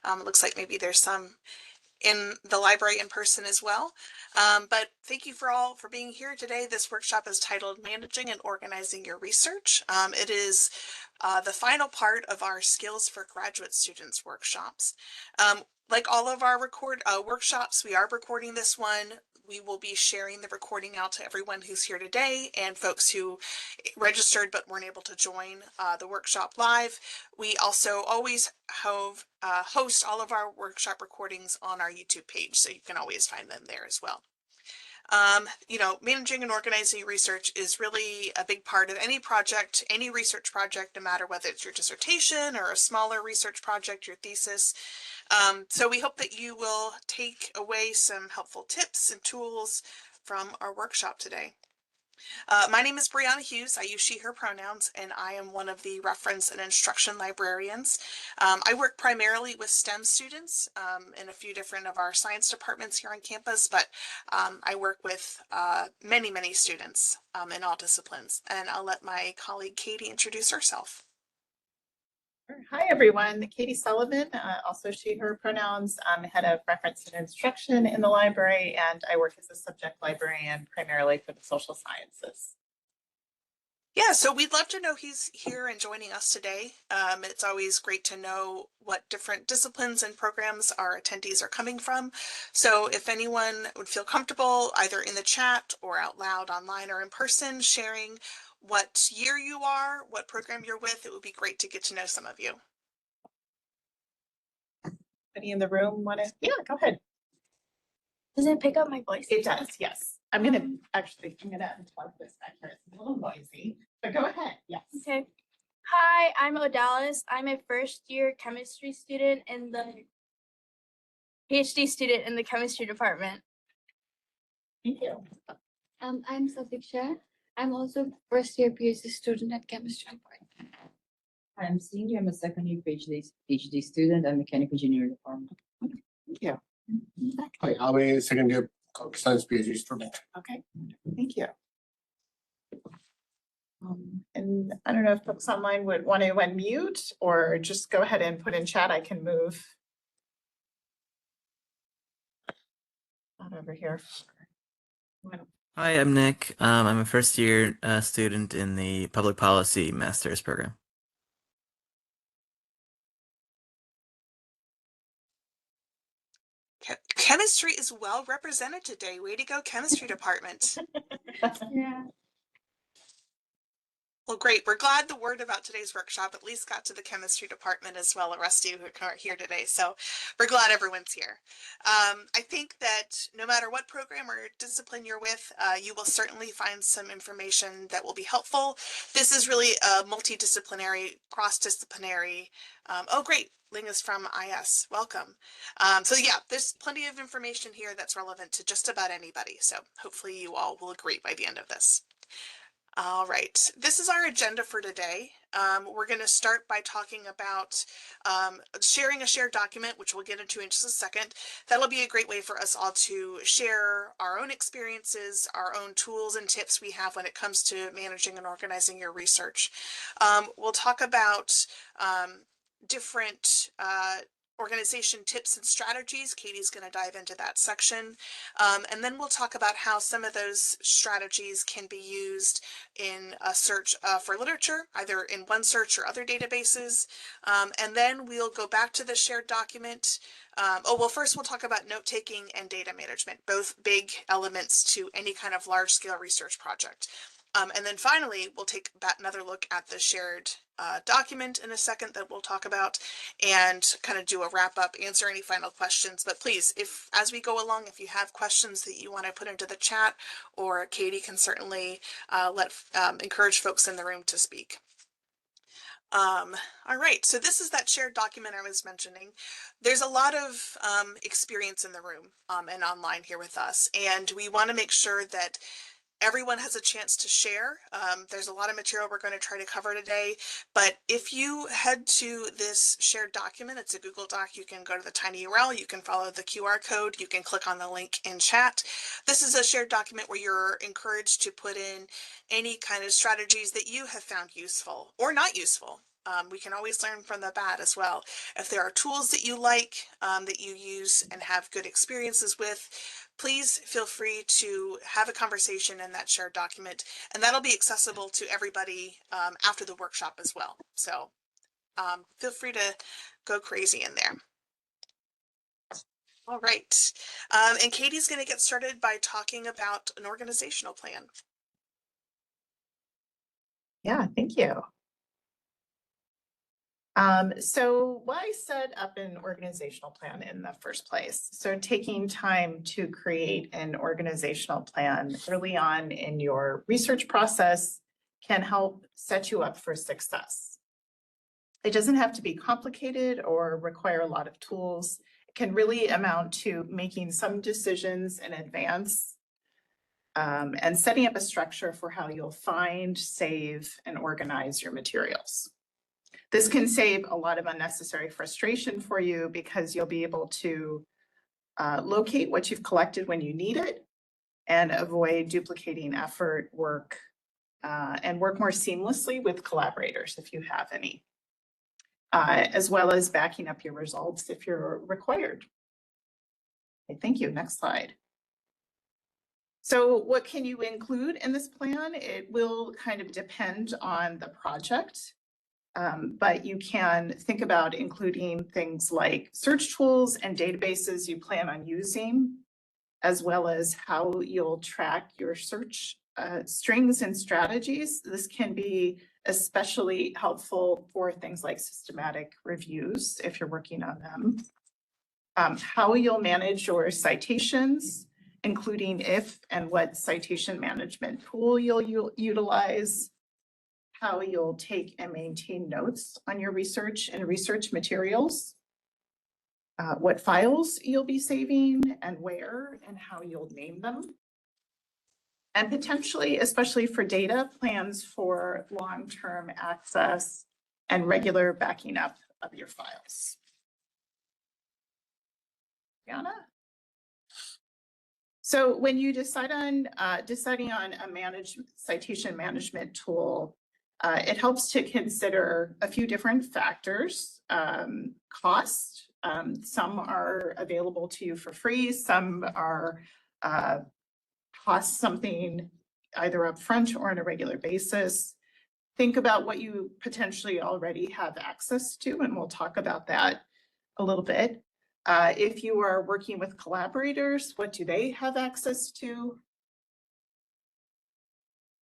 It looks like maybe there's some in the library in person as well. But thank you for being here today. This workshop is titled Managing and Organizing Your Research. It is the final part of our Skills for Graduate Students workshops. Like all of our workshops, we are recording this one. We will be sharing the recording out to everyone who's here today and folks who registered but weren't able to join the workshop live. We also always host all of our workshop recordings on our YouTube page, so you can always find them there as well. Managing and organizing research is really a big part of any project, any research project, no matter whether it's your dissertation or a smaller research project, your thesis. So we hope that you will take away some helpful tips and tools from our workshop today. My name is Brianna Hughes. I use she, her pronouns, and I am one of the reference and instruction librarians. I work primarily with STEM students in a few different of our science departments here on campus, but I work with many, many students in all disciplines. And I'll let my colleague Katie introduce herself. Hi, everyone. Katie Sullivan, also she, her pronouns. I'm head of reference and instruction in the library, and I work as a subject librarian primarily for the social sciences. Yeah, so we'd love to know he's here and joining us today. It's always great to know what different disciplines and programs our attendees are coming from. So if anyone would feel comfortable either in the chat or out loud online or in person sharing what year you are, what program you're with, it would be great to get to know some of you. Anybody in the room want to? Yeah, go ahead. Does it pick up my voice? It does, yes. I'm gonna unplug this back here. It's a little noisy, but go ahead. Yes. Okay. Hi, I'm Odalis. I'm a first-year chemistry student in the PhD student in the chemistry department. Thank you. I'm Satiksha. I'm also first-year PhD student at chemistry department. I'm Cindy. I'm a second-year PhD student at mechanical engineering department. Thank you. Hi, I'm a second-year science PhD student. Okay, thank you. And I don't know if folks online would want to unmute or just go ahead and put in chat. I can move on over here. Hi, I'm Nick. I'm a first-year student in the Public Policy Master's program. Chemistry is well represented today. Way to go, chemistry department. Yeah. Well, great. We're glad the word about today's workshop at least got to the chemistry department as well, the rest of you who are here today. So we're glad everyone's here. I think that no matter what program or discipline you're with, you will certainly find some information that will be helpful. This is really a multidisciplinary, cross-disciplinary. Oh, great. Ling is from IS. Welcome. So yeah, there's plenty of information here that's relevant to just about anybody. So hopefully you all will agree by the end of this. All right, this is our agenda for today. We're going to start by talking about sharing a shared document, which we'll get into in just a second. That'll be a great way for us all to share our own experiences, our own tools and tips we have when it comes to managing and organizing your research. We'll talk about different organization tips and strategies. Katie's going to dive into that section. And then we'll talk about how some of those strategies can be used in a search for literature, either in OneSearch or other databases. And then we'll go back to the shared document. First we'll talk about note-taking and data management, both big elements to any kind of large-scale research project. And then finally, we'll take another look at the shared document in a second that we'll talk about and kind of do a wrap up, answer any final questions. But please, as we go along, if you have questions that you want to put into the chat, or Katie can certainly encourage folks in the room to speak. All right, so this is that shared document I was mentioning. There's a lot of experience in the room and online here with us, and we want to make sure that everyone has a chance to share. There's a lot of material we're going to try to cover today, but if you head to this shared document, it's a Google Doc, you can go to the tinyURL, you can follow the QR code, you can click on the link in chat. This is a shared document where you're encouraged to put in any kind of strategies that you have found useful or not useful We can always learn from the bad as well. If there are tools that you like, that you use and have good experiences with, please feel free to have a conversation in that shared document, and that'll be accessible to everybody after the workshop as well. So feel free to go crazy in there. All right. And Katie's going to get started by talking about an organizational plan. Yeah, thank you. So why set up an organizational plan in the first place? So taking time to create an organizational plan early on in your research process can help set you up for success. It doesn't have to be complicated or require a lot of tools. It can really amount to making some decisions in advance and setting up a structure for how you'll find, save, and organize your materials. This can save a lot of unnecessary frustration for you because you'll be able to locate what you've collected when you need it and avoid duplicating effort, work, and work more seamlessly with collaborators if you have any, as well as backing up your results if you're required. Okay, thank you. Next slide. So what can you include in this plan? It will kind of depend on the project. But you can think about including things like search tools and databases you plan on using, as well as how you'll track your search strings and strategies. This can be especially helpful for things like systematic reviews if you're working on them. How you'll manage your citations, including if and what citation management tool you'll utilize, how you'll take and maintain notes on your research and research materials, what files you'll be saving and where and how you'll name them, and potentially, especially for data, plans for long-term access and regular backing up of your files. Brianna? So when you decide on deciding on a citation management tool, it helps to consider a few different factors. Cost, some are available to you for free, some are cost something either upfront or on a regular basis. Think about what you potentially already have access to, and we'll talk about that a little bit. If you are working with collaborators, what do they have access to?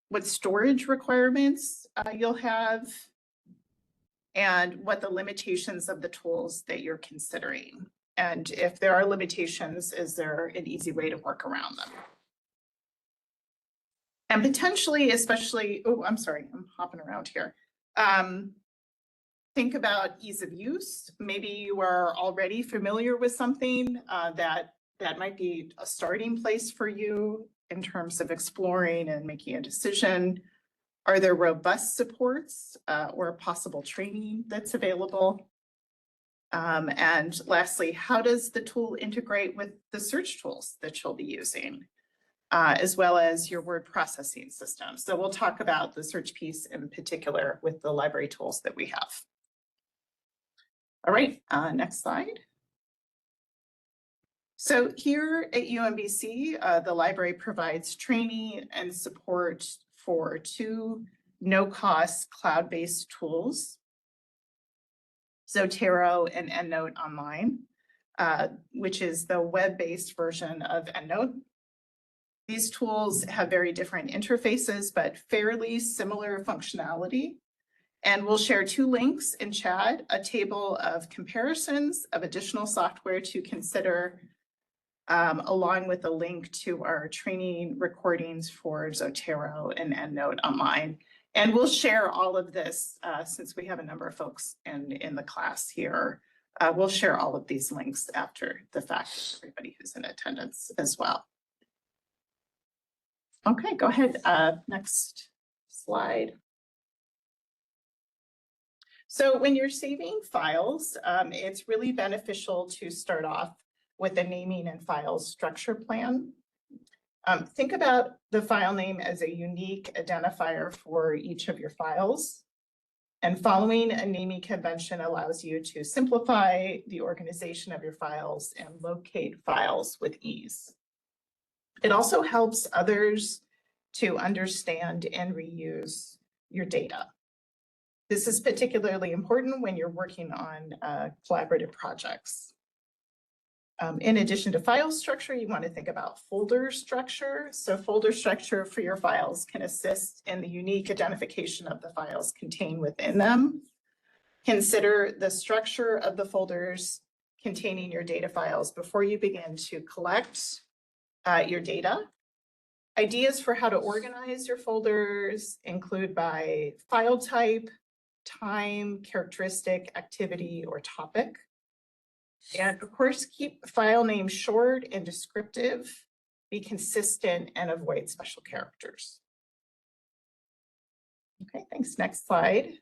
What storage requirements you'll have, and what the limitations of the tools that you're considering. And if there are limitations, is there an easy way to work around them? And potentially, especially, oh, I'm sorry, I'm hopping around here. Think about ease of use. Maybe you are already familiar with something that might be a starting place for you in terms of exploring and making a decision. Are there robust supports or possible training that's available? And lastly, how does the tool integrate with the search tools that you'll be using, as well as your word processing system? So we'll talk about the search piece in particular with the library tools that we have. All right, next slide. So here at UMBC, the library provides training and support for 2 no-cost cloud-based tools, Zotero and EndNote Online, which is the web-based version of EndNote. These tools have very different interfaces, but fairly similar functionality. And we'll share 2 links in chat, a table of comparisons of additional software to consider, along with a link to our training recordings for Zotero and EndNote Online. And we'll share all of this since we have a number of folks in the class here. We'll share all of these links after the fact with everybody who's in attendance as well. Okay, go ahead. Next slide. So when you're saving files, it's really beneficial to start off with a naming and files structure plan. Think about the file name as a unique identifier for each of your files. And following a naming convention allows you to simplify the organization of your files and locate files with ease. It also helps others to understand and reuse your data. This is particularly important when you're working on collaborative projects. In addition to file structure, you want to think about folder structure. So folder structure for your files can assist in the unique identification of the files contained within them. Consider the structure of the folders containing your data files before you begin to collect your data. Ideas for how to organize your folders include by file type, time, characteristic, activity, or topic. And of course, keep file names short and descriptive, be consistent, and avoid special characters. Okay, thanks. Next slide.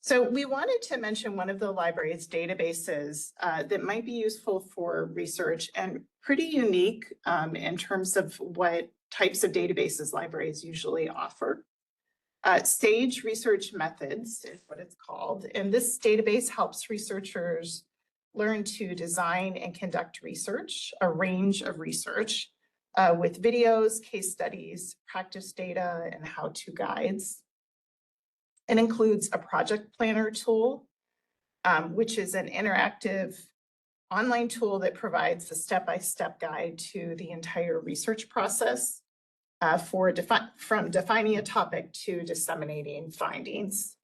So we wanted to mention one of the library's databases that might be useful for research and pretty unique in terms of what types of databases libraries usually offer. SAGE Research Methods is what it's called. And this database helps researchers learn to design and conduct research, a range of research with videos, case studies, practice data, and how-to guides. It includes a project planner tool, which is an interactive online tool that provides a step-by-step guide to the entire research process from defining a topic to disseminating findings.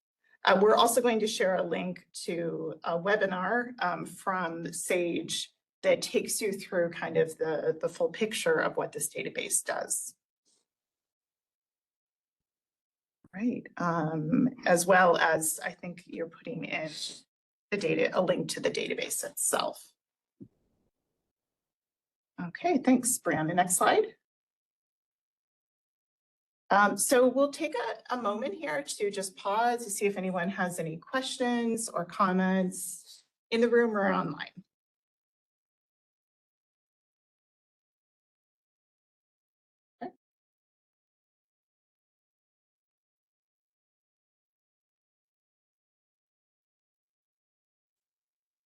We're also going to share a link to a webinar from SAGE that takes you through kind of the full picture of what this database does. Right, as well as I think you're putting in the data, a link to the database itself. Okay, thanks, Brianna. Next slide. So we'll take a moment here to just pause to see if anyone has any questions or comments in the room or online. Okay.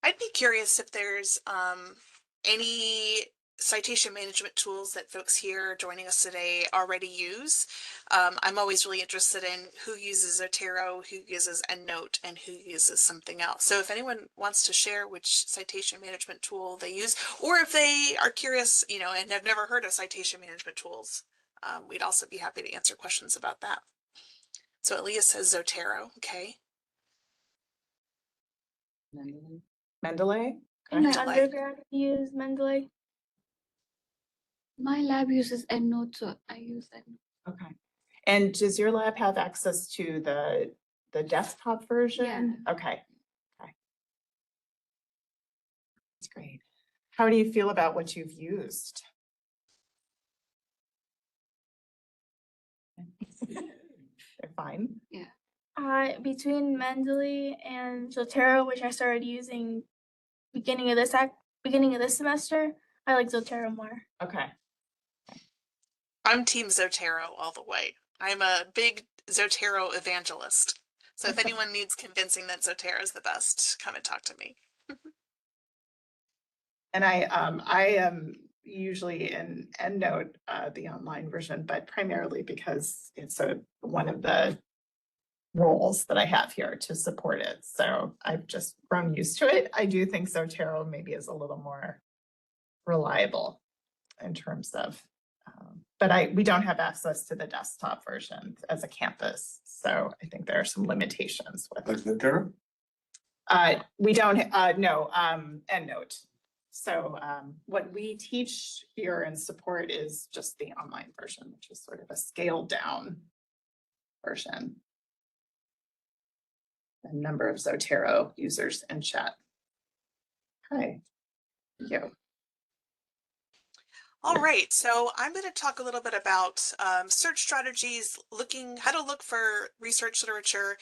I'd be curious if there's any citation management tools that folks here joining us today already use. I'm always really interested in who uses Zotero, who uses EndNote, and who uses something else. So if anyone wants to share which citation management tool they use, or if they are curious, you know, and have never heard of citation management tools, we'd also be happy to answer questions about that. So Elias says Zotero, okay. Mendeley? In my Mendeley. undergrad, I use Mendeley. My lab uses EndNote, so I use EndNote. Okay. And does your lab have access to the desktop version? Yeah. Okay. Okay. That's great. How do you feel about what you've used? They're fine. Between Mendeley and Zotero, which I started using beginning of this semester, I like Zotero more. Okay. I'm team Zotero all the way. I'm a big Zotero evangelist. So if anyone needs convincing that Zotero is the best, come and talk to me. And I am usually in EndNote, the online version, but primarily because it's one of the roles that I have here to support it. So I've just grown used to it. I do think Zotero maybe is a little more reliable in terms of, but we don't have access to the desktop version as a campus. So I think there are some limitations with Like Zotero? we don't, no, EndNote. So what we teach here and support is just the online version, which is sort of a scaled down version. A number of Zotero users in chat. Hi, thank you. All right, so I'm going to talk a little bit about search strategies, how to look for research literature.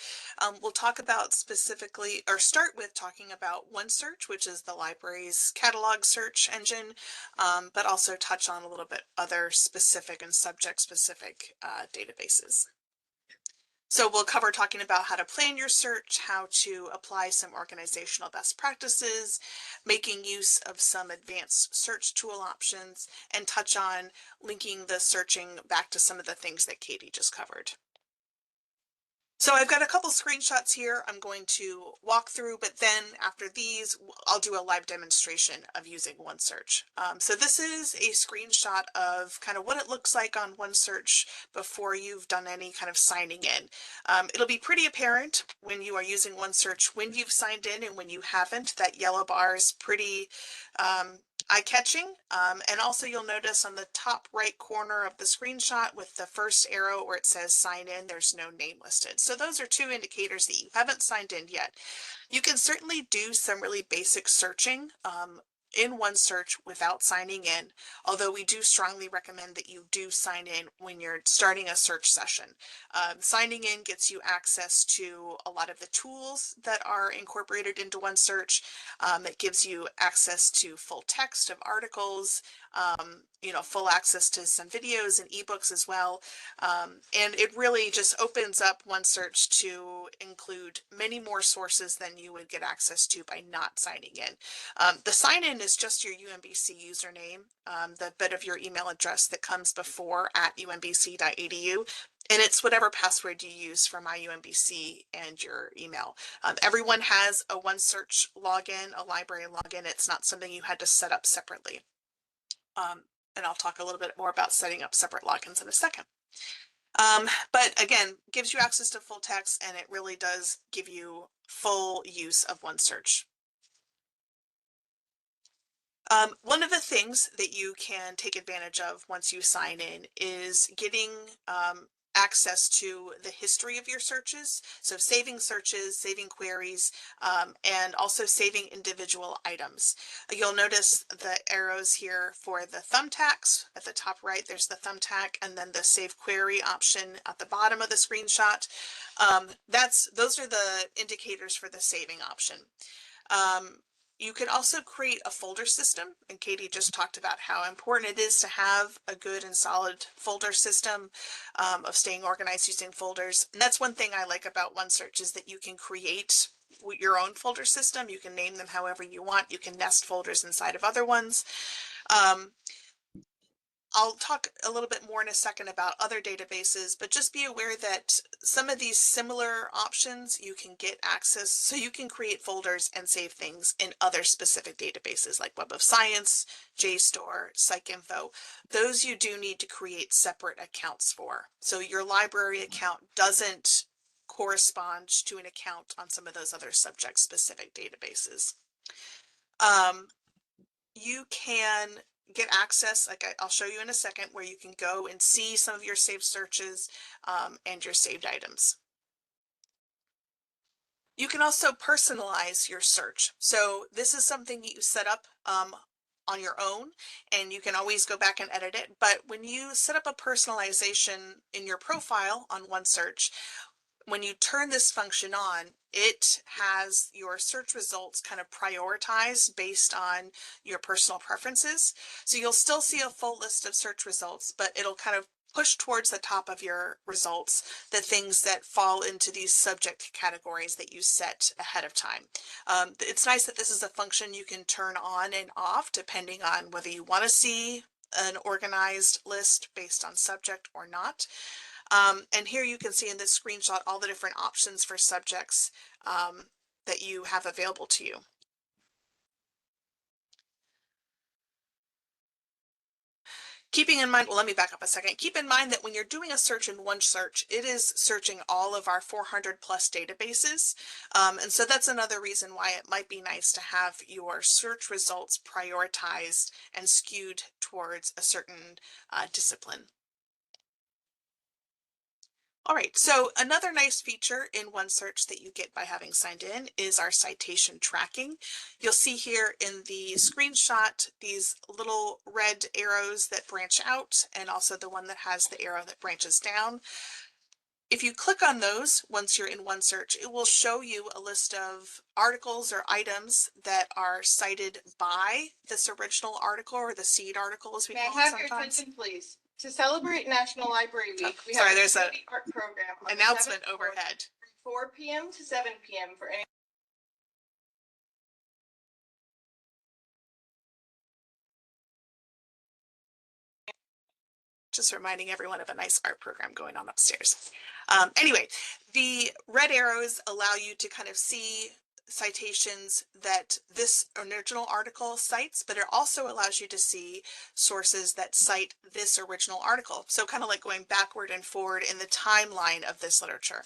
We'll talk about specifically, or start with talking about OneSearch, which is the library's catalog search engine, but also touch on a little bit other specific and subject specific databases. So we'll cover talking about how to plan your search, how to apply some organizational best practices, making use of some advanced search tool options, and touch on linking the searching back to some of the things that Katie just covered. So I've got a couple screenshots here I'm going to walk through, but then after these, I'll do a live demonstration of using OneSearch. So this is a screenshot of kind of what it looks like on OneSearch before you've done any kind of signing in. It'll be pretty apparent when you are using OneSearch when you've signed in and when you haven't. That yellow bar is pretty eye-catching. And also you'll notice on the top right corner of the screenshot with the first arrow where it says sign in, there's no name listed. So those are two indicators that you haven't signed in yet. You can certainly do some really basic searching in OneSearch without signing in, although we do strongly recommend that you do sign in when you're starting a search session. Signing in gets you access to a lot of the tools that are incorporated into OneSearch. It gives you access to full text of articles, full access to some videos and ebooks as well. And it really just opens up OneSearch to include many more sources than you would get access to by not signing in. The sign in is just your UMBC username, the bit of your email address that comes before @umbc.edu. And it's whatever password you use for MyUMBC and your email. Everyone has a OneSearch login, a library login. It's not something you had to set up separately. And I'll talk a little bit more about setting up separate logins in a second. But again, gives you access to full text, and it really does give you full use of OneSearch. One of the things that you can take advantage of once you sign in is getting access to the history of your searches. So saving searches, saving queries, and also saving individual items. You'll notice the arrows here for the thumbtacks. At the top right, there's the thumbtack, and then the save query option at the bottom of the screenshot. Those are the indicators for the saving option. You can also create a folder system, and Katie just talked about how important it is to have a good and solid folder system of staying organized using folders. And that's one thing I like about OneSearch is that you can create your own folder system. You can name them however you want. You can nest folders inside of other ones. I'll talk a little bit more in a second about other databases, but just be aware that some of these similar options you can get access, so you can create folders and save things in other specific databases like Web of Science, JSTOR, PsycInfo. Those you do need to create separate accounts for. So your library account doesn't correspond to an account on some of those other subject specific databases. You can get access, like I'll show you in a second, where you can go and see some of your saved searches and your saved items. You can also personalize your search. So this is something that you set up on your own, and you can always go back and edit it. But when you set up a personalization in your profile on OneSearch, when you turn this function on, it has your search results kind of prioritized based on your personal preferences. So you'll still see a full list of search results, but it'll kind of push towards the top of your results the things that fall into these subject categories that you set ahead of time. It's nice that this is a function you can turn on and off depending on whether you want to see an organized list based on subject or not. And here you can see in this screenshot all the different options for subjects that you have available to you. Keeping in mind, well, let me back up a second. Keep in mind that when you're doing a search in OneSearch, it is searching all of our 400 plus databases. And so that's another reason why it might be nice to have your search results prioritized and skewed towards a certain discipline. All right, so another nice feature in OneSearch that you get by having signed in is our citation tracking. You'll see here in the screenshot these little red arrows that branch out, and also the one that has the arrow that branches down. If you click on those, once you're in OneSearch, it will show you a list of articles or items that are cited by this original article or the seed article, as we call it sometimes. Please? To celebrate National Library Week, we Sorry, have there's a community art program on the announcement 7th floor overhead. from 4 p.m. to 7 p.m. for any. Just reminding everyone of a nice art program going on upstairs. Anyway, the red arrows allow you to kind of see citations that this original article cites, but it also allows you to see sources that cite this original article. So kind of like going backward and forward in the timeline of this literature,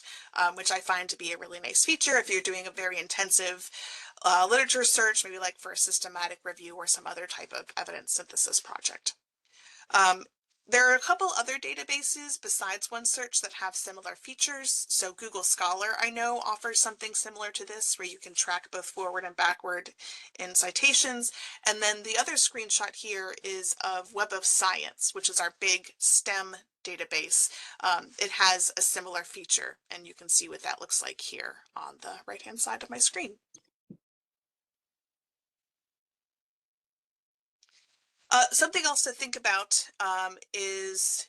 which I find to be a really nice feature if you're doing a very intensive literature search, maybe like for a systematic review or some other type of evidence synthesis project. There are a couple other databases besides OneSearch that have similar features. So Google Scholar, I know, offers something similar to this where you can track both forward and backward in citations. And then the other screenshot here is of Web of Science, which is our big STEM database. It has a similar feature, and you can see what that looks like here on the right-hand side of my screen. Something else to think about is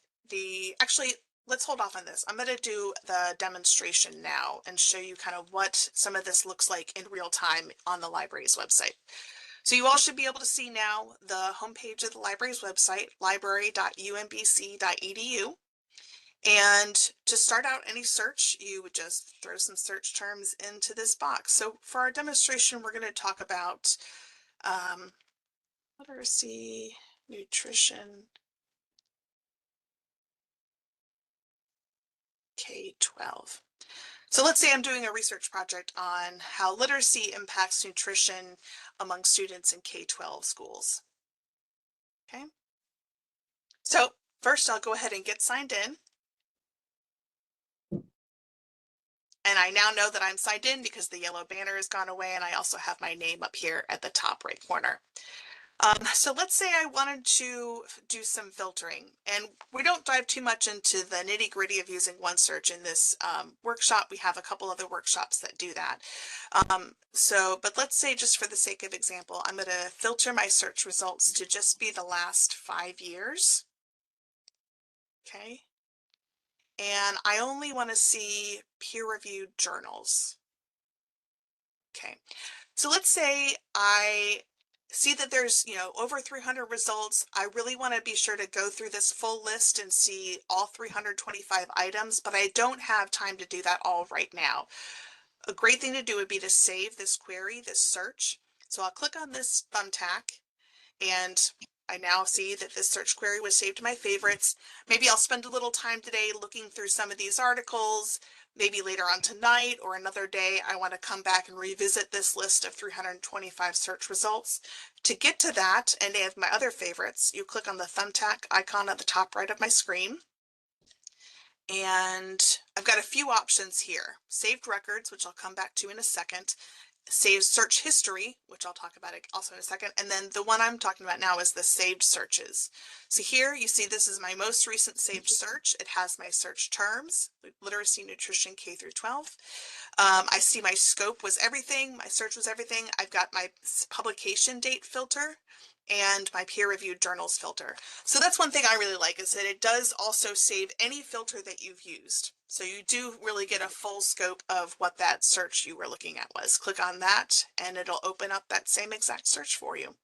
actually, let's hold off on this. I'm going to do the demonstration now and show you kind of what some of this looks like in real time on the library's website. So you all should be able to see now the homepage of the library's website, library.umbc.edu. And to start out any search, you would just throw some search terms into this box. So for our demonstration, we're going to talk about literacy, nutrition, K-12. So let's say I'm doing a research project on how literacy impacts nutrition among students in K-12 schools. Okay. So first I'll go ahead and get signed in. And I now know that I'm signed in because the yellow banner has gone away and I also have my name up here at the top right corner. So let's say I wanted to do some filtering, and we don't dive too much into the nitty gritty of using OneSearch in this workshop. We have a couple other workshops that do that. But let's say, just for the sake of example, I'm going to filter my search results to just be the last 5 years. Okay. And I only want to see peer-reviewed journals. Okay. So let's say I see that there's, over 300 results. I really want to be sure to go through this full list and see all 325 items, but I don't have time to do that all right now. A great thing to do would be to save this query, this search. So I'll click on this thumbtack, and I now see that this search query was saved to my favorites. Maybe I'll spend a little time today looking through some of these articles. Maybe later on tonight or another day, I want to come back and revisit this list of 325 search results. To get to that and any of my other favorites, you click on the thumbtack icon at the top right of my screen. And I've got a few options here. Saved records, which I'll come back to in a second. Saved search history, which I'll talk about also in a second. And then the one I'm talking about now is the saved searches. So here you see this is my most recent saved search. It has my search terms, literacy, nutrition, K through 12. I see my scope was everything. My search was everything. I've got my publication date filter and my peer-reviewed journals filter. So that's one thing I really like, is that it does also save any filter that you've used. So you do really get a full scope of what that search you were looking at was. Click on that and it'll open up that same exact search for you.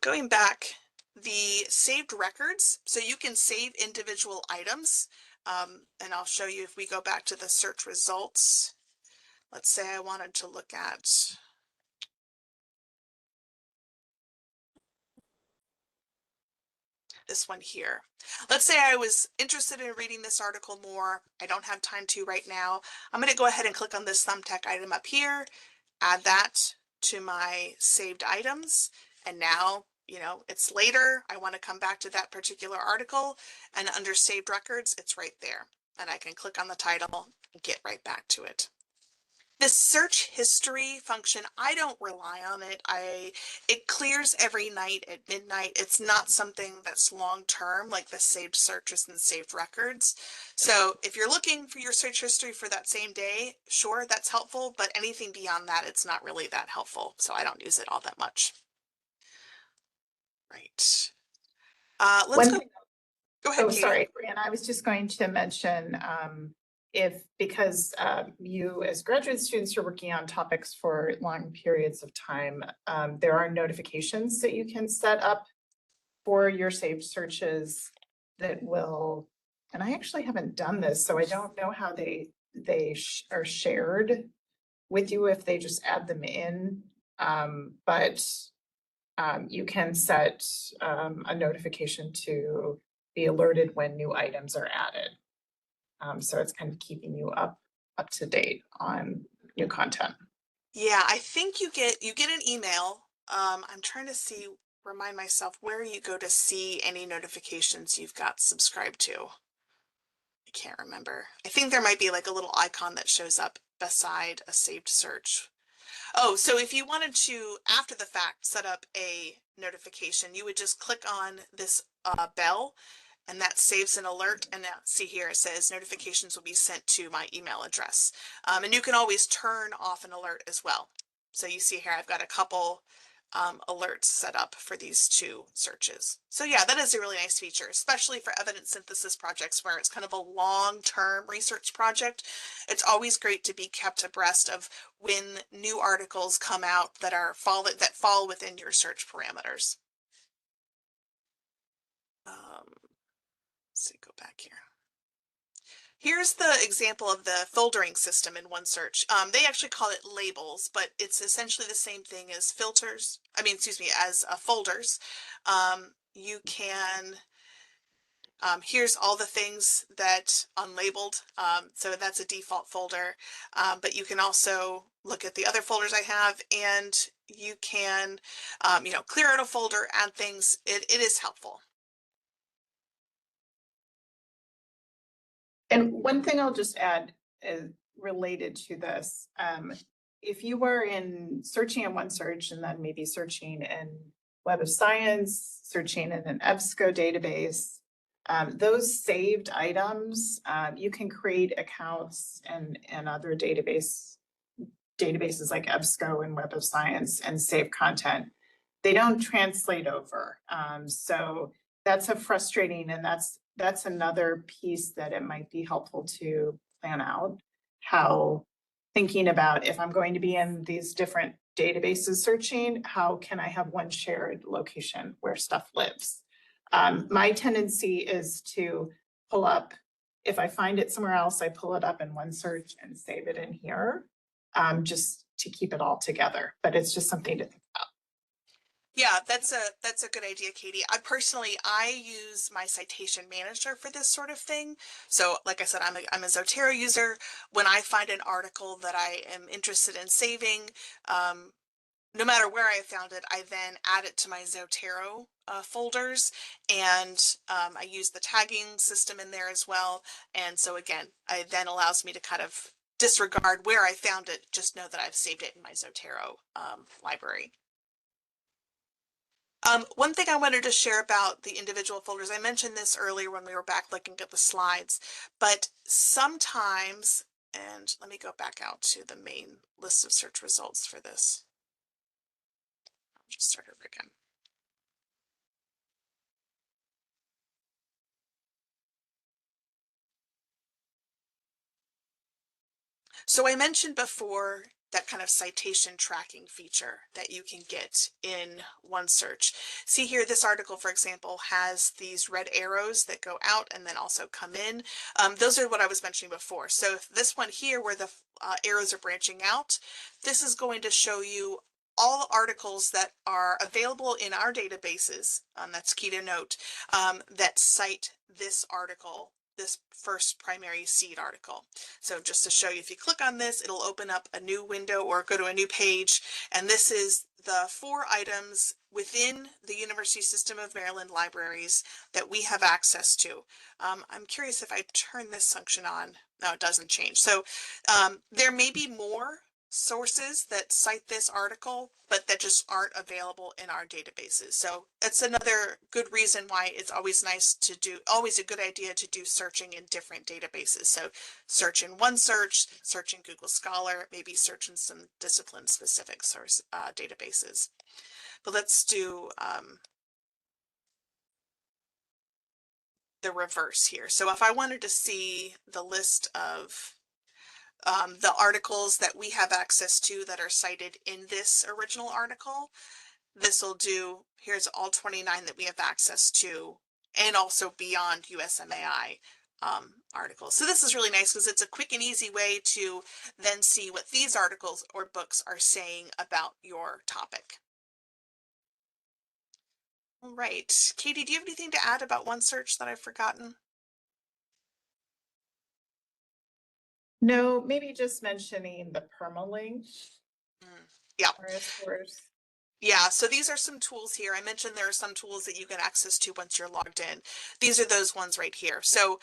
Going back, the saved records, so you can save individual items. And I'll show you if we go back to the search results. Let's say I wanted to look at this one here. Let's say I was interested in reading this article more. I don't have time to right now. I'm going to go ahead and click on this thumbtack item up here, add that to my saved items. And now, it's later. I want to come back to that particular article, and under saved records, it's right there. And I can click on the title and get right back to it. This search history function, I don't rely on it. It clears every night at midnight. It's not something that's long term like the saved searches and saved records. So if you're looking for your search history for that same day, sure, that's helpful, but anything beyond that, it's not really that helpful. So I don't use it all that much. Right. Let's One go. thing- Go ahead, Oh, Katie. sorry, Brianna, I was just going to mention, because you as graduate students are working on topics for long periods of time, there are notifications that you can set up for your saved searches that will, and I actually haven't done this, so I don't know how they are shared with you if they just add them in. But you can set a notification to be alerted when new items are added. So it's kind of keeping you up to date on new content. Yeah, I think you get an email. I'm trying to remind myself where you go to see any notifications you've got subscribed to. I can't remember. I think there might be like a little icon that shows up beside a saved search. Oh, so if you wanted to, after the fact, set up a notification, you would just click on this bell, and that saves an alert. And now see here, it says notifications will be sent to my email address. And you can always turn off an alert as well. So you see here, I've got a couple alerts set up for these two searches. So yeah, that is a really nice feature, especially for evidence synthesis projects where it's kind of a long-term research project. It's always great to be kept abreast of when new articles come out that fall within your search parameters. Let's see, go back here. Here's the example of the foldering system in OneSearch. They actually call it labels, but it's essentially the same thing as filters. As folders. You can, here's all the things that unlabeled. So that's a default folder, but you can also look at the other folders I have, and you can, clear out a folder, add things. It is helpful. And one thing I'll just add related to this, if you were searching in OneSearch and then maybe searching in Web of Science, searching in an EBSCO database, those saved items, you can create accounts and other databases like EBSCO and Web of Science and save content. They don't translate over. So that's a frustrating, and that's another piece that it might be helpful to plan out, how thinking about if I'm going to be in these different databases searching, how can I have one shared location where stuff lives? My tendency is to pull up, if I find it somewhere else, I pull it up in OneSearch and save it in here, just to keep it all together. But it's just something to think about. Yeah, that's a good idea, Katie. I use my citation manager for this sort of thing. So like I said, I'm a Zotero user. When I find an article that I am interested in saving, no matter where I found it, I then add it to my Zotero folders, and I use the tagging system in there as well. And so again, it then allows me to kind of disregard where I found it, just know that I've saved it in my Zotero library. One thing I wanted to share about the individual folders, I mentioned this earlier when we were back looking at the slides, but sometimes, and let me go back out to the main list of search results for this. I'll just start over again. So I mentioned before that kind of citation tracking feature that you can get in OneSearch. See here, this article, for example, has these red arrows that go out and then also come in. Those are what I was mentioning before. So if this one here where the arrows are branching out, this is going to show you all articles that are available in our databases, that's key to note, that cite this article, this first primary seed article. So just to show you, if you click on this, it'll open up a new window or go to a new page. And this is the 4 items within the University System of Maryland libraries that we have access to. I'm curious if I turn this function on. No, it doesn't change. So there may be more sources that cite this article, but that just aren't available in our databases. So that's another good reason why it's always always a good idea to do searching in different databases. So search in OneSearch, search in Google Scholar, maybe search in some discipline specific source databases. But let's do the reverse here. So if I wanted to see the list of the articles that we have access to that are cited in this original article, this will do, here's all 29 that we have access to, and also beyond USMAI articles. So this is really nice because it's a quick and easy way to then see what these articles or books are saying about your topic. All right, Katie, do you have anything to add about OneSearch that I've forgotten? No, maybe just mentioning the permalink. Yeah. Source. Yeah, so these are some tools here. I mentioned there are some tools that you get access to once you're logged in. These are those ones right here. So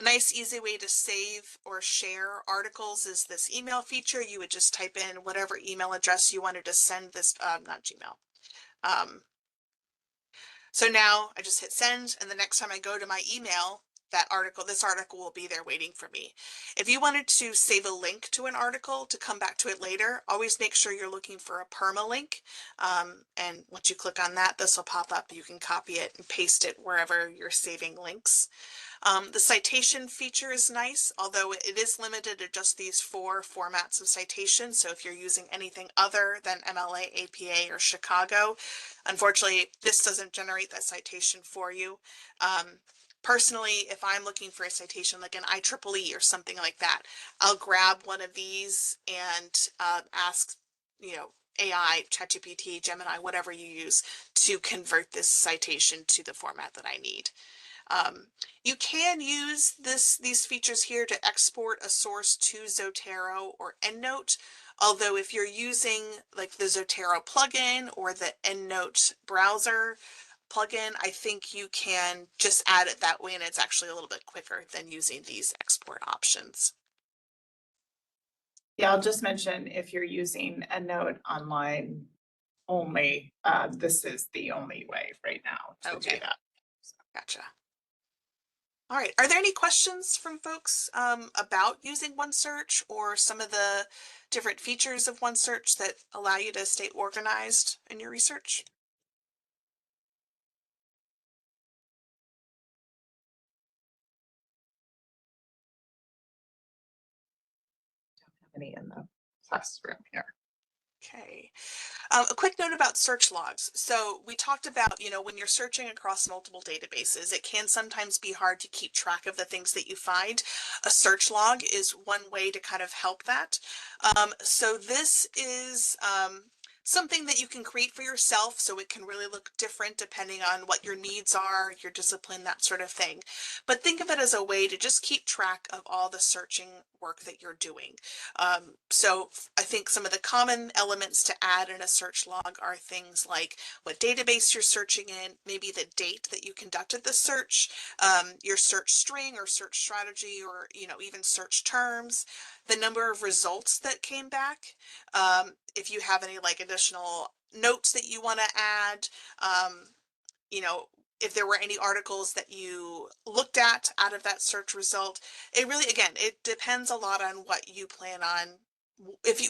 nice, easy way to save or share articles is this email feature. You would just type in whatever email address you wanted to send this, not Gmail. So now I just hit send, and the next time I go to my email, this article will be there waiting for me. If you wanted to save a link to an article to come back to it later, always make sure you're looking for a permalink. And once you click on that, this will pop up. You can copy it and paste it wherever you're saving links. The citation feature is nice, although it is limited to just these 4 formats of citation. So if you're using anything other than MLA, APA, or Chicago, unfortunately, this doesn't generate that citation for you. Personally, if I'm looking for a citation like an IEEE or something like that, I'll grab one of these and ask, AI, ChatGPT, Gemini, whatever you use to convert this citation to the format that I need. You can use these features here to export a source to Zotero or EndNote. Although if you're using like the Zotero plugin or the EndNote browser plugin, I think you can just add it that way, and it's actually a little bit quicker than using these export options. Yeah, I'll just mention if you're using EndNote online only, this is the only way right now to do that. Gotcha. All right. Are there any questions from folks about using OneSearch or some of the different features of OneSearch that allow you to stay organized in your research? Any in the classroom here. Okay. A quick note about search logs. So we talked about, when you're searching across multiple databases, it can sometimes be hard to keep track of the things that you find. A search log is one way to kind of help that. So this is something that you can create for yourself, so it can really look different depending on what your needs are, your discipline, that sort of thing. But think of it as a way to just keep track of all the searching work that you're doing. So I think some of the common elements to add in a search log are things like what database you're searching in, maybe the date that you conducted the search, your search string or search strategy, or even search terms, the number of results that came back, if you have any like additional notes that you want to add, if there were any articles that you looked at out of that search result. It really, again, it depends a lot on what you plan on,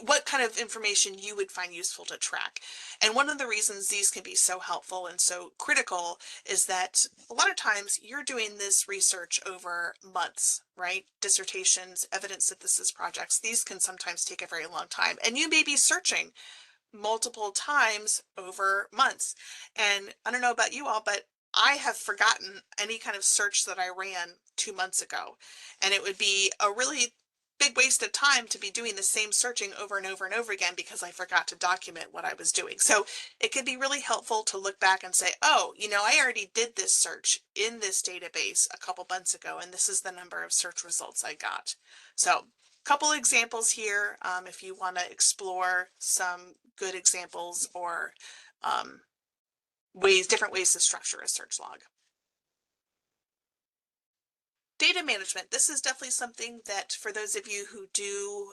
what kind of information you would find useful to track. And one of the reasons these can be so helpful and so critical is that a lot of times you're doing this research over months, right? Dissertations, evidence synthesis projects, these can sometimes take a very long time, and you may be searching multiple times over months. And I don't know about you all, but I have forgotten any kind of search that I ran 2 months ago, and it would be a really big waste of time to be doing the same searching over and over and over again because I forgot to document what I was doing. So it could be really helpful to look back and say, oh, I already did this search in this database a couple months ago, and this is the number of search results I got. So a couple examples here, if you want to explore some good examples or different ways to structure a search log. Data management. This is definitely something that for those of you who do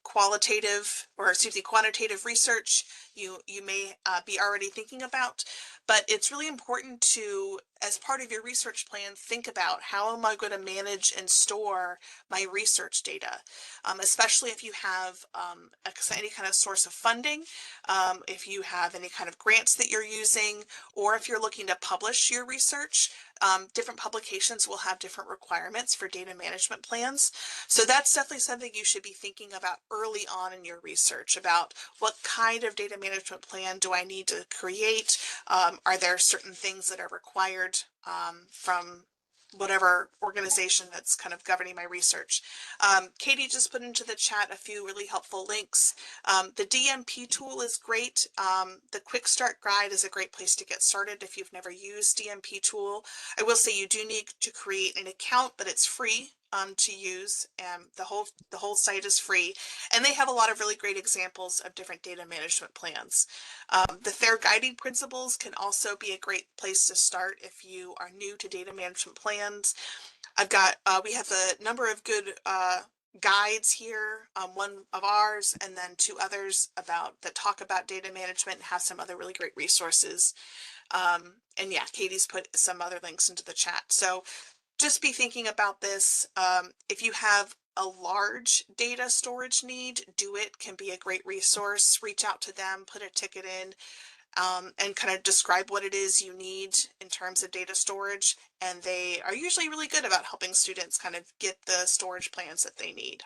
quantitative research, you may be already thinking about, but it's really important to, as part of your research plan, think about how am I going to manage and store my research data, especially if you have any kind of source of funding, if you have any kind of grants that you're using, or if you're looking to publish your research. different publications will have different requirements for data management plans. So that's definitely something you should be thinking about early on in your research about what kind of data management plan do I need to create? Are there certain things that are required from whatever organization that's kind of governing my research? Katie just put into the chat a few really helpful links. The DMP tool is great. The Quick Start Guide is a great place to get started if you've never used DMP tool. I will say you do need to create an account, but it's free to use, and the whole site is free, and they have a lot of really great examples of different data management plans. The FAIR guiding principles can also be a great place to start if you are new to data management plans. We have a number of good guides here, one of ours and then two others that talk about data management and have some other really great resources. And yeah, Katie's put some other links into the chat. So just be thinking about this. If you have a large data storage need, Do-It can be a great resource. Reach out to them, put a ticket in, and kind of describe what it is you need in terms of data storage. And they are usually really good about helping students kind of get the storage plans that they need.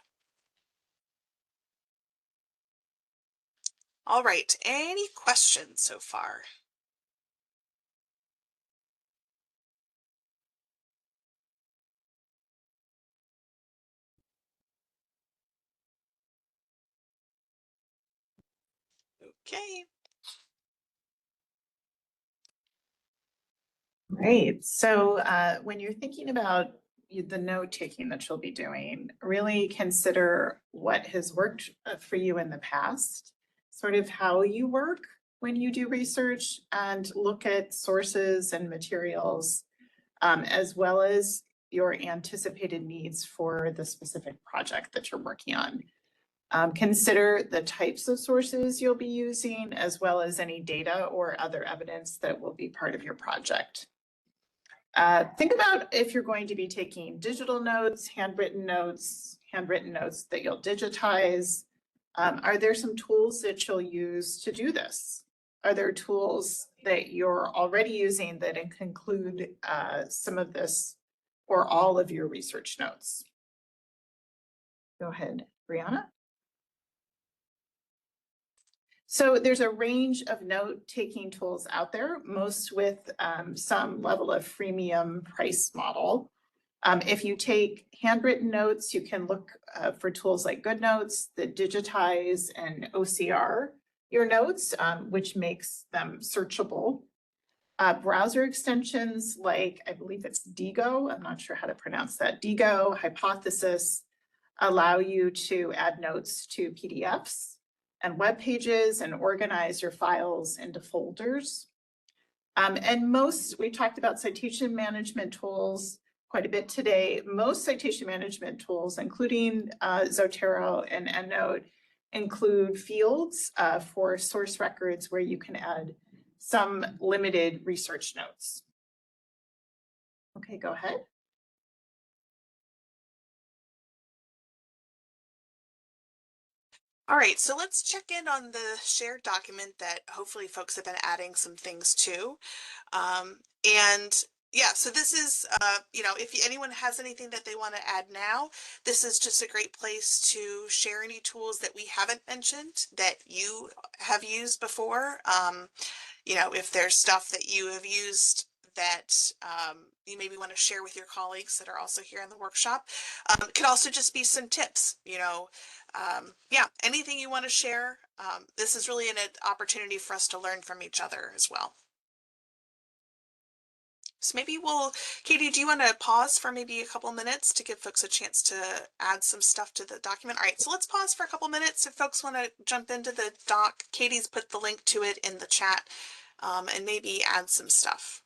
All right, any questions so far? Okay. Right. So when you're thinking about the note taking that you'll be doing, really consider what has worked for you in the past, sort of how you work when you do research, and look at sources and materials, as well as your anticipated needs for the specific project that you're working on. Consider the types of sources you'll be using, as well as any data or other evidence that will be part of your project. Think about if you're going to be taking digital notes, handwritten notes that you'll digitize. Are there some tools that you'll use to do this? Are there tools that you're already using that include some of this or all of your research notes? Go ahead, Brianna. So there's a range of note-taking tools out there, most with some level of freemium price model. If you take handwritten notes, you can look for tools like GoodNotes that digitize and OCR your notes, which makes them searchable. Browser extensions like, I believe it's Diigo, I'm not sure how to pronounce that, Diigo, Hypothesis, allow you to add notes to PDFs and web pages and organize your files into folders. And we talked about citation management tools quite a bit today. Most citation management tools, including Zotero and EndNote, include fields for source records where you can add some limited research notes. Okay, go ahead. All right, so let's check in on the shared document that hopefully folks have been adding some things to. And yeah, so this is, if anyone has anything that they want to add now, this is just a great place to share any tools that we haven't mentioned that you have used before. If there's stuff that you have used that you maybe want to share with your colleagues that are also here in the workshop. It could also just be some tips, anything you want to share. This is really an opportunity for us to learn from each other as well. So maybe Katie, do you want to pause for maybe a couple minutes to give folks a chance to add some stuff to the document? All right, so let's pause for a couple minutes if folks want to jump into the doc. Katie's put the link to it in the chat, and maybe add some stuff.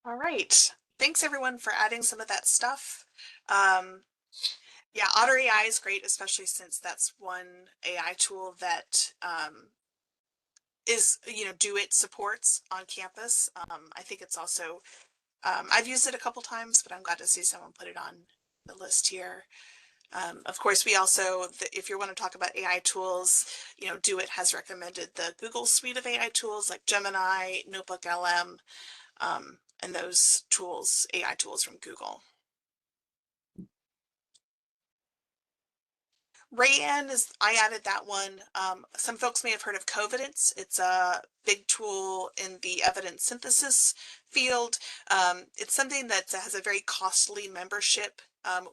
All right. Thanks everyone for adding some of that stuff. Um, yeah, Otter AI is great, especially since that's one AI tool that is, Do It supports on campus. I think it's also, I've used it a couple times, but I'm glad to see someone put it on the list here. Of course, we also, if you want to talk about AI tools, Do It has recommended the Google suite of AI tools like Gemini, Notebook LM, and those tools, AI tools from Google. Rayan is, I added that one. Some folks may have heard of Covidence. It's a big tool in the evidence synthesis field. It's something that has a very costly membership.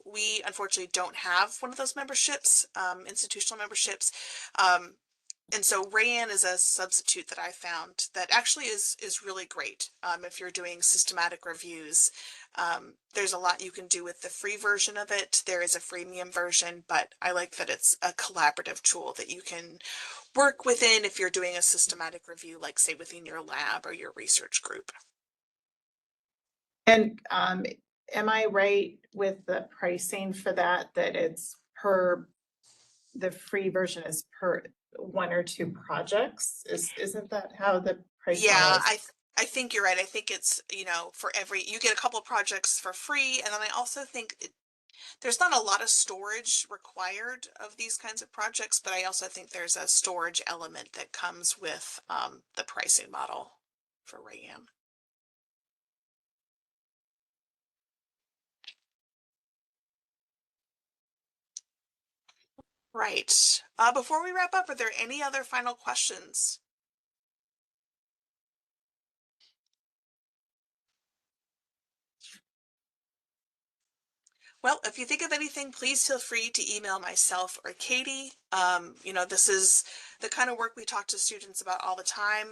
We unfortunately don't have one of those memberships, institutional memberships. And so Rayan is a substitute that I found that actually is really great. If you're doing systematic reviews, there's a lot you can do with the free version of it. There is a freemium version, but I like that it's a collaborative tool that you can work within if you're doing a systematic review, like say within your lab or your research group. And am I right with the pricing for that, that it's the free version is per 1 or 2 projects? Isn't that how the pricing Yeah, is? I think you're right. I think it's, for you get a couple projects for free. And then I also think there's not a lot of storage required of these kinds of projects, but I also think there's a storage element that comes with the pricing model for Rayan. Right. Before we wrap up, are there any other final questions? Well, if you think of anything, please feel free to email myself or Katie. This is the kind of work we talk to students about all the time.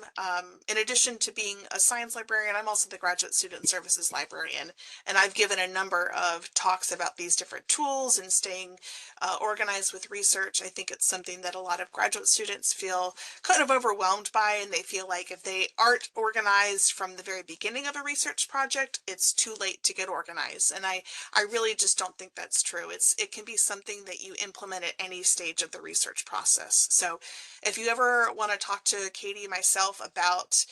In addition to being a science librarian, I'm also the graduate student services librarian, and I've given a number of talks about these different tools and staying organized with research. I think it's something that a lot of graduate students feel kind of overwhelmed by, and they feel like if they aren't organized from the very beginning of a research project, it's too late to get organized. And I really just don't think that's true. It can be something that you implement at any stage of the research process. So if you ever want to talk to Katie and myself about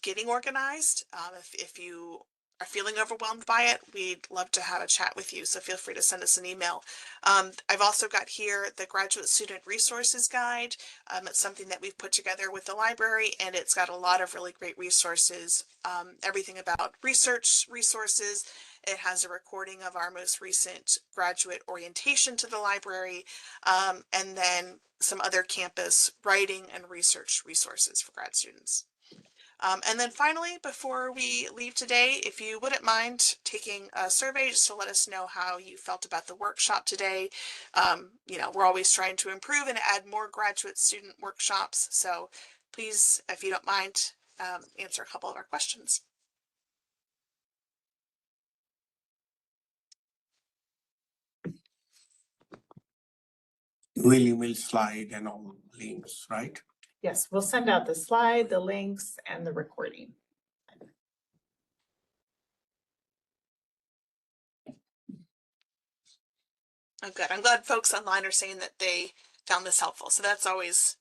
getting organized, if you are feeling overwhelmed by it, we'd love to have a chat with you. So feel free to send us an email. I've also got here the Graduate Student Resources Guide. It's something that we've put together with the library, and it's got a lot of really great resources. Everything about research resources. It has a recording of our most recent graduate orientation to the library, and then some other campus writing and research resources for grad students. And then finally, before we leave today, if you wouldn't mind taking a survey just to let us know how you felt about the workshop today. You know, we're always trying to improve and add more graduate student workshops. So please, if you don't mind, answer a couple of our questions. Will email slide and all links, right? Yes, we'll send out the slide, the links, and the recording. Oh, good. I'm glad folks online are saying that they found this helpful. So that's always